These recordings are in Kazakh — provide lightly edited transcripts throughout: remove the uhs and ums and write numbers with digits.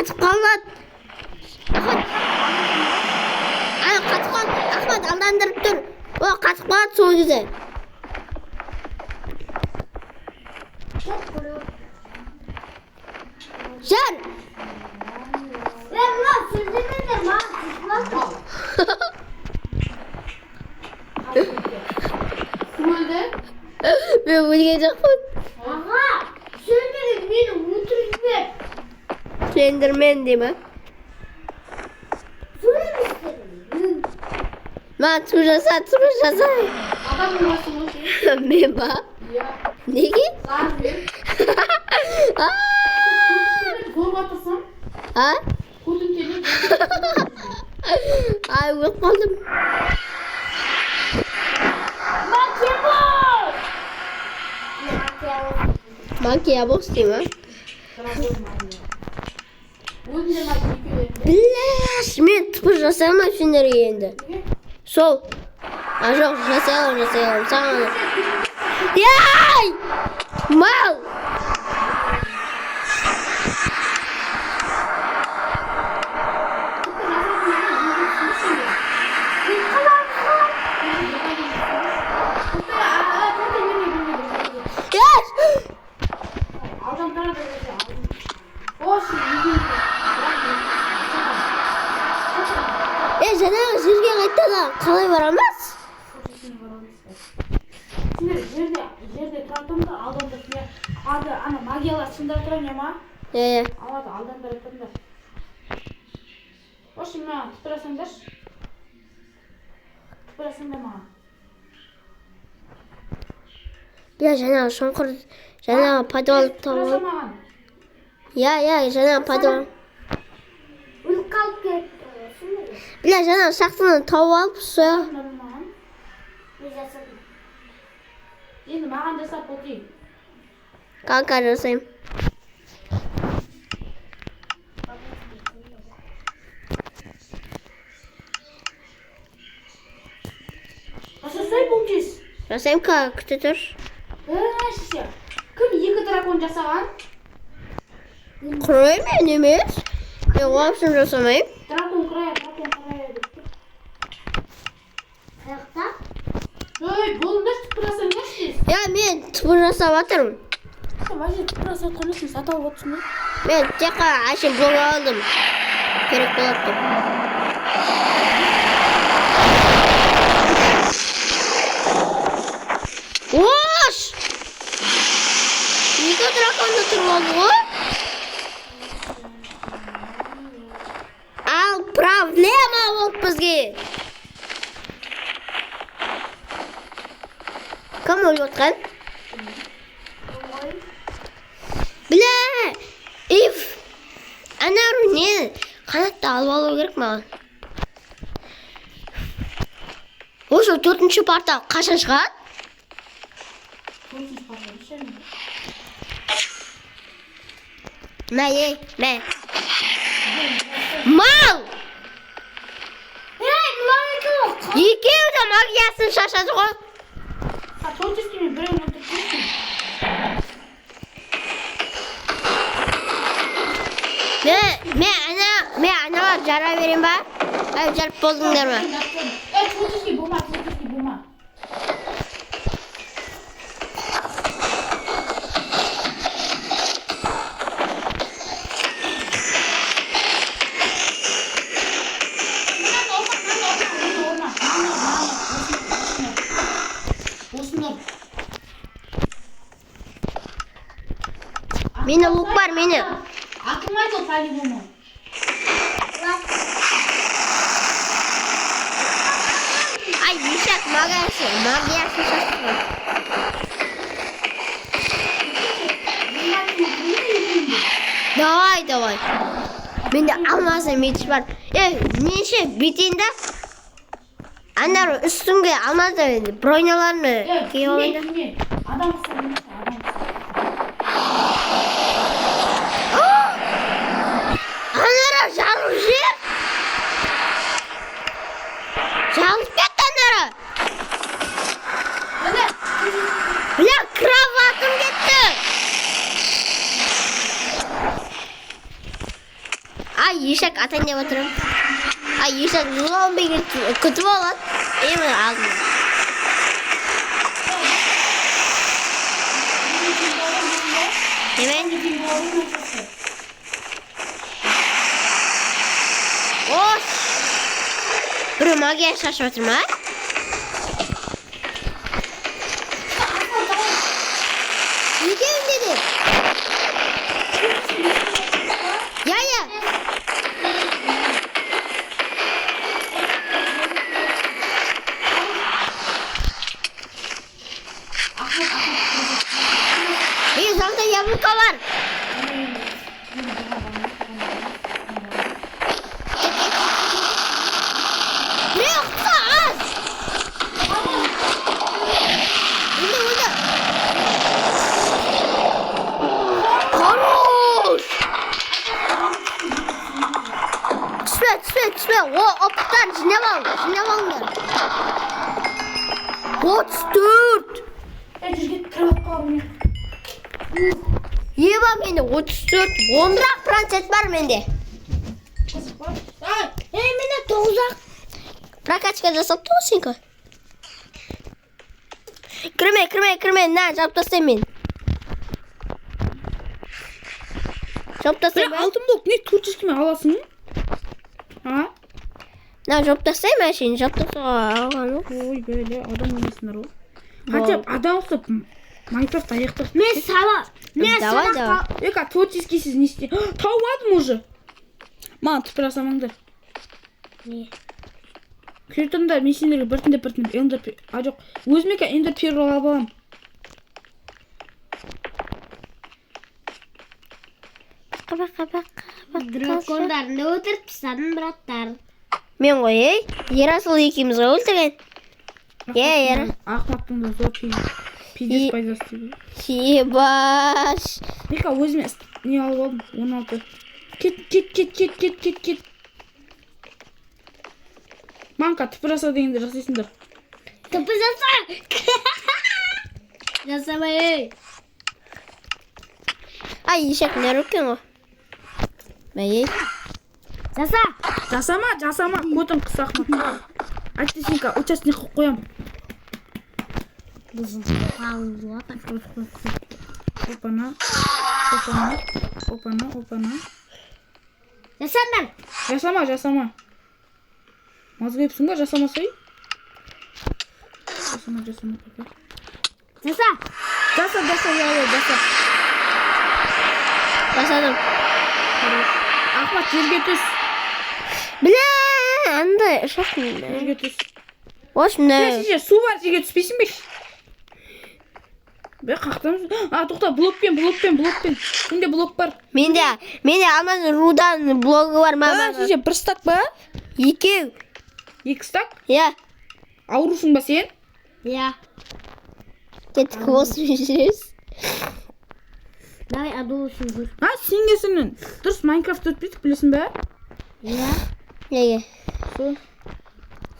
қатып қалады. Қатып қалды. Ахмет алдандырып тұр. О, қатып қалады сол кезде. Жар! Мен өлген жоқпын. Аға, сөндіріп мені өлтіріп жібер. Слендермен дей ма? Маған ту жаса. Адам болмасын ғой. Мен ба? Иә. Неге? Саған бер. Зорға тұрсам, көтін телеп. Ай, өліп қалдым. Макиябос дей ма? Біляш, мен тыпыр жасай алмайм сендерге енді. Сол. Жоқ, жасай аламын. Саған. Яй! Мал! Жаңағы жерге қайтада қалай барамыз? Жерде тұратын да алданда ана магиялар шындап тұрам ема? Алады, алданда тұрыңдар. Ошы, маған тұпырасаңдаршы. Тұпырасаңдар маған. Жаңағы шоңқыр, жаңағы подвал тауып. Тұпыраса маған. Жаңағы подвал. Өліп қалып кетті. Жаңағы шақтынан тауып алып, соя. Енді маған жасап отайын. Қанқа жасайым. Жасай бұл кез. Жасайым күте тұр. Шеше, кім екі дракон жасаған? Құрай мен емес. Мен уапсын жасамайым. Дракон құрай деп тұр. Аяқта? Болыңдар тұпырасаңдар шеш. Мен тұпыр жасап атырмын. Вазе тұпыраса тұрмысын сат алып отырсың ба? Мен тек қана әшін бұл алдым. Керек болады деп. Ош! Екі драконды тұрып алды ғой? Ал проблема болды бізге. Кім өліп отқан? Біле! Иф! Анару не? Қанатты алып алу керек маған. Осы 4-ші портал қашан шығады? Мә. Мал! Екеуі де магиясын шашады ғой. Тортескемен бірін отырып көрсің. Мен аналар жара берем ба? Жарып болдыңдар ма? Тортеске болма. Мені лук бар, мені. Атылмай сол по-любому. Ай, мешак, магиясы шақты. Давай. Менде алмазы меч бар. Менше бетінде анар үстіңге алмазы броняларны киіп алайын. Адам қысыр. Анара жалып жер. Жалып кетті анара. Бля, кроватым кетті. Ай, ешек атайын деп отырмын. Ай, ешек жылауынбай күтіп алады. Мен алдым. Немен? Ош! Бір магия шашып отыр ма? Екеуін деді. Я. Мен жаңда яблоко бар. Түспе, о, оптан жинап алыңдар. 34. Жүрген кіріп қалып. Еба менде 34. 10-рақ планшет бар менде. Менде 9-ақ. Прокачка жасап тұрсың. Кірме, на, жауып тастайым мен. Жауып тастайым. Алтын блок не 400-ке аласың? Ha? На, жауып тастайым әшейін, жауып тастайым. Ой, бәле, адам ойнасындар ол. Хотя адам ұқсап Майнкрафт аяқталды. Мен сала. Давай. Ека, 400-ке сіз не істе? Тауып алдым уже. Маған түпір асамаңдар. Не? Күретіңдер, мен сендерге біртіндеп эндер... А, жоқ, өзіме ка эндер перл алып алам. Дракондарды өлтіріп тастадым, браттар. Мен ғой, Ерасыл екеуміз ғой өлтірген. Ақмақтың да зор пиздес пайдасы дейді. Ебаш. Ека, өзіме не алып алдым? 16. Кет. Манка, түпір аса дегенде жасайсыңдар. Түпір жаса. Жасамай, ей. Ай, ешек не рөккен ғой. Бәй. Жасама. Көтін қысақ ма. Айтты сенка, участник қып қоям. Опана. Жасама. Мазғы епсің ба, жасамасай? Жасама. Жаса. Жасадым. Ахмат, жерге түс. Бля, андай шақын. Жерге түс. Осында. Су бар, жерге түспейсің бе? Бе, қақтамыз. Тоқта, блокпен. Сенде блок бар. Менде аман рудан блогы бар ма? Бір стак ба? 2. 2 стак? Я. Аурусың ба сен? Я. Кеттік осымен жүрес. Давай адулышын жүр. Сенгесінің. Дұрыс, Майнкрафт өтпейді, білесің бе? Я. Неге? Сол.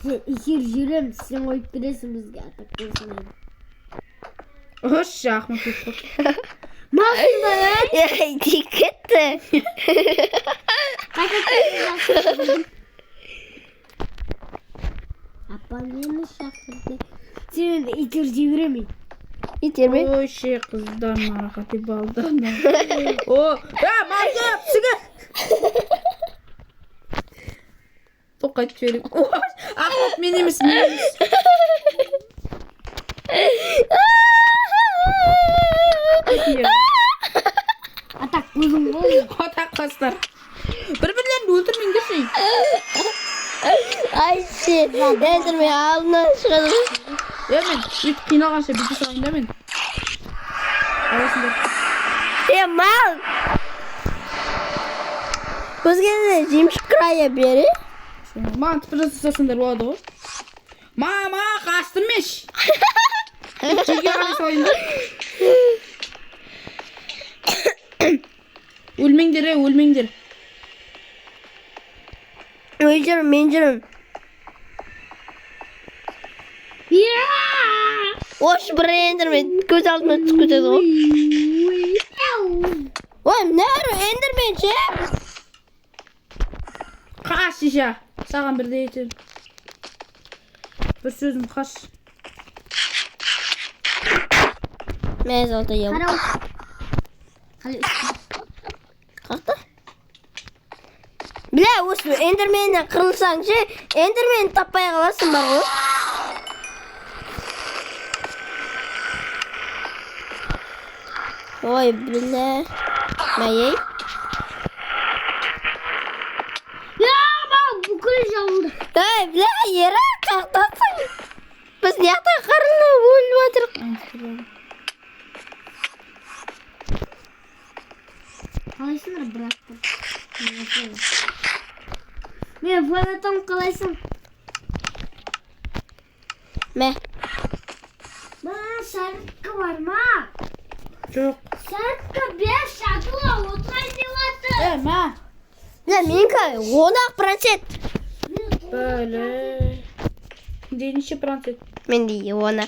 Эфир жүрем, сен ойып бересің бізге атап көрсін. Ош, Ахмат өтіп. Масың ба, ей? Тек кетті. Апам мені шақырды. Сен итер жіберемей. Итерме? Ой, ше, қыздар нарақат еп алдым. О, Майнкрафт, сігі! Тоқайт жіберем. Ахмат, мен емес. Атақ көзің ғой. Атақ қастар. Бір-бірлерін өлтірмеңдерші. Ай, сен өлтірмей алдынан шығады. Мен үйтіп қиналғанша бүйтіп сағайын да мен. Арасында. Мал! Өзгені жемшік края бері. Маған түпір жасасыңдар болады ғой. Мама, қастым меш. Жерге қарай салайын да. Өлмеңдер, өлмеңдер. Мен жүрім. Ош бір эндермен көз алдыма түсіп кетеді ғой. Ой, нәрі эндермен ше? Хадижа, саған бірде етем. Bir sözüm kaç. Мен золото ем. Қарау. Қалай Қалды? Бля, осы эндерменнен қырылсаң ше, эндерменді таппай қаласың бар ғой. Ой, бля. Мәйей. Ya bak бүкіл жауылды. Ей, бля, ері қақтасың. Біз неяқта қарылып өліп отырық. Қалайсыңдар, браттар? Мен фанатым қалайсың? Мә. Ма, сарытқа бар ма? Жоқ. Сарытқа 5 шатула отырайын деп жатыр. Ма. Бля, менікі 10% Böyle. Де неше процент? Менде 10.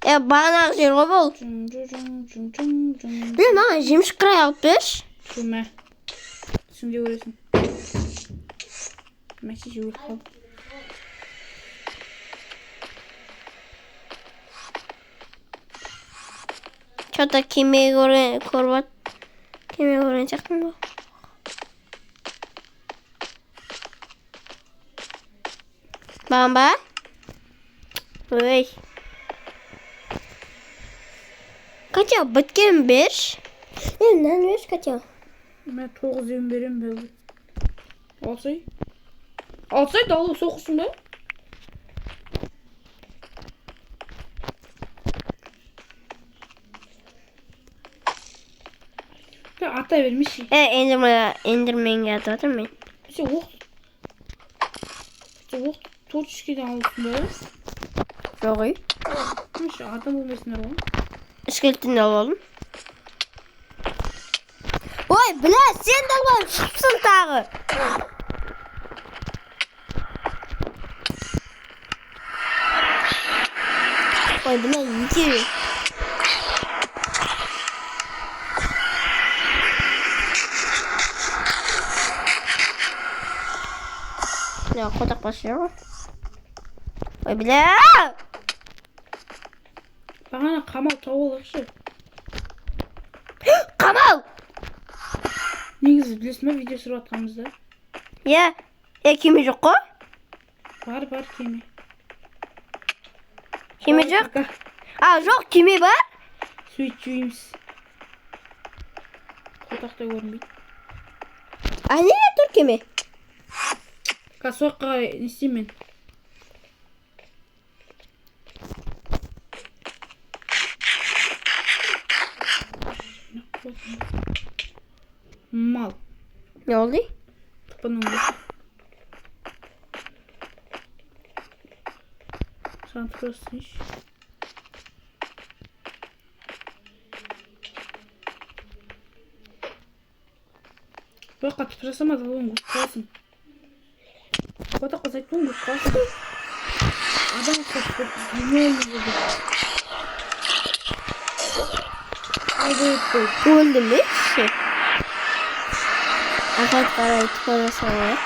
Бағанағы жер ғой бұл. Бля, маған жемшік қырай алып берші. Мә. Түсінде көресің. Мәші жеуіп қал. Что-то кеме көріп кеме көрген сияқтымын ғой. Баған ба? Ой. Катя, біткен берші. Мынаны берші, Катя. Мен 9 ем берем бе. Алсай. Алсай дауыл соқырсың ба? Атай бермеші. Эндерменге атып жатыр мен. Сен оқ. Сен оқ 4-3-ден алыпсың ба? Жоқ ей. Адам болмайсыңдар ғой. Скелеттен алып алдым. Ой, бля, сен де алып шықсың тағы. Ой, бля, екеуі. Ya kotak basıyor. Ой, бля! Бағана қамал тауып алайықшы. Қамал! Негізі білесің ба видео түсіріп жатқанымызда? Кеме жоқ қой? Бар кеме. Кеме жоқ? Жоқ, кеме бар? Сөйтіп жүйіміз. Қотақта көрінбейді. Не тұр кеме? Соққа не істеймін мен? Мал. Не oldu? Тупаның бұл. Саған тұрасың еш. Бұл қатып жасамады, оң көз қаласың. Қота қосайды оң көз қаласың. Адам қосып, демеуіміз болды. Öldü mü? Akat karayı tıkara sana.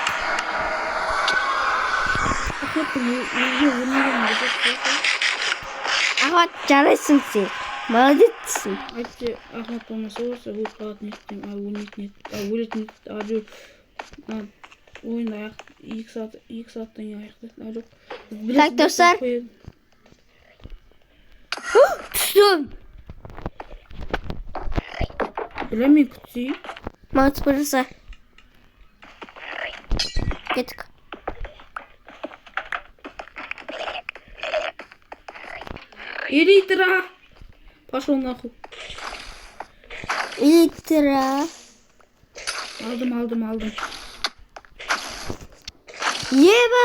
Akat жарайсың сен. Молодецсің. Әйтсе, Ахмет болмаса болса, бұл қалатын еттім. Өлетін ойын 2 сағаттан аяқтайды. Так, достар. Түстім. Білемен күтсейін. Маңыз бұрысы. Кеттік. Элитра! Пошел нахуй. Элитра. Aldım. Еба.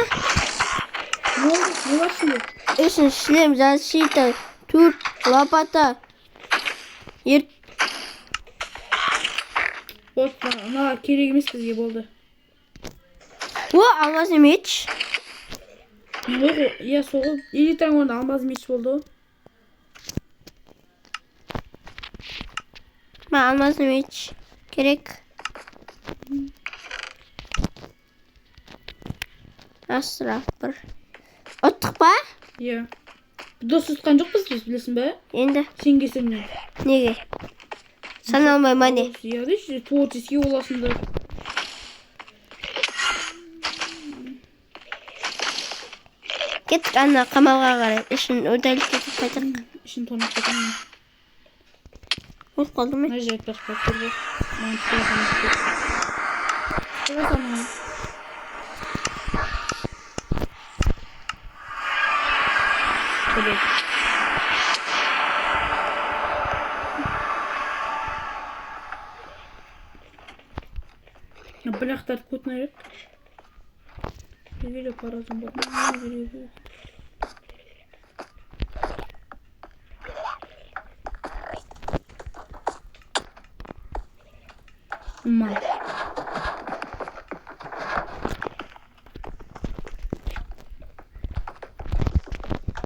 Ne oldu? Ne var şimdi? Үшін шлем, защита, тур, лопата. Ана керек емес бізге болды. Алмаз меч. Иә, соғыл. Элитраның орнында алмаз меч болды. Алмаз меч керек. Асырақ бір. Ұттық па? Иә. Дос ұтқан жоқпыз біз, білесің бе? Енді. Сен келсеңнен. Неге? Саналмай ма не? Иә, дейші, творческий боласыңдар. Кеттік ана қамалға қарай. Ішін өдәліп кетіп қайтырық. Ішін тонып кетемін. Өліп қалды ма? Мына жайып бақпақ көрді. Маған телефонды кетті. Құрасамын. Бляхтар көтінайық. Егелі паразым бар. Ма.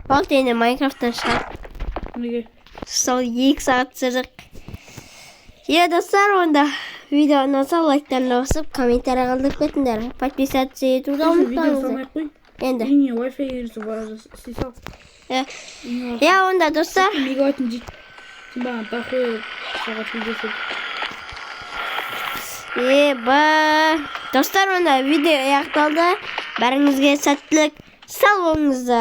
Болды енді Майнкрафттан шығады. Неге? Сол 2 сағат сүрдік. Е, достар, онда видео ұнаса лайктарына басып, комментарий қалдырып кетіңдер. Подписаться етуді Видео ұмытпаңыздар. салмай қой. Енді. Үйіне Wi-Fi ерісі бар, істей сал. Я онда достар. Мегабайтын жет. Сен баған тақы сағат видеосы. Достар, онда видео аяқталды. Бәріңізге сәттілік. Сау болыңыздар.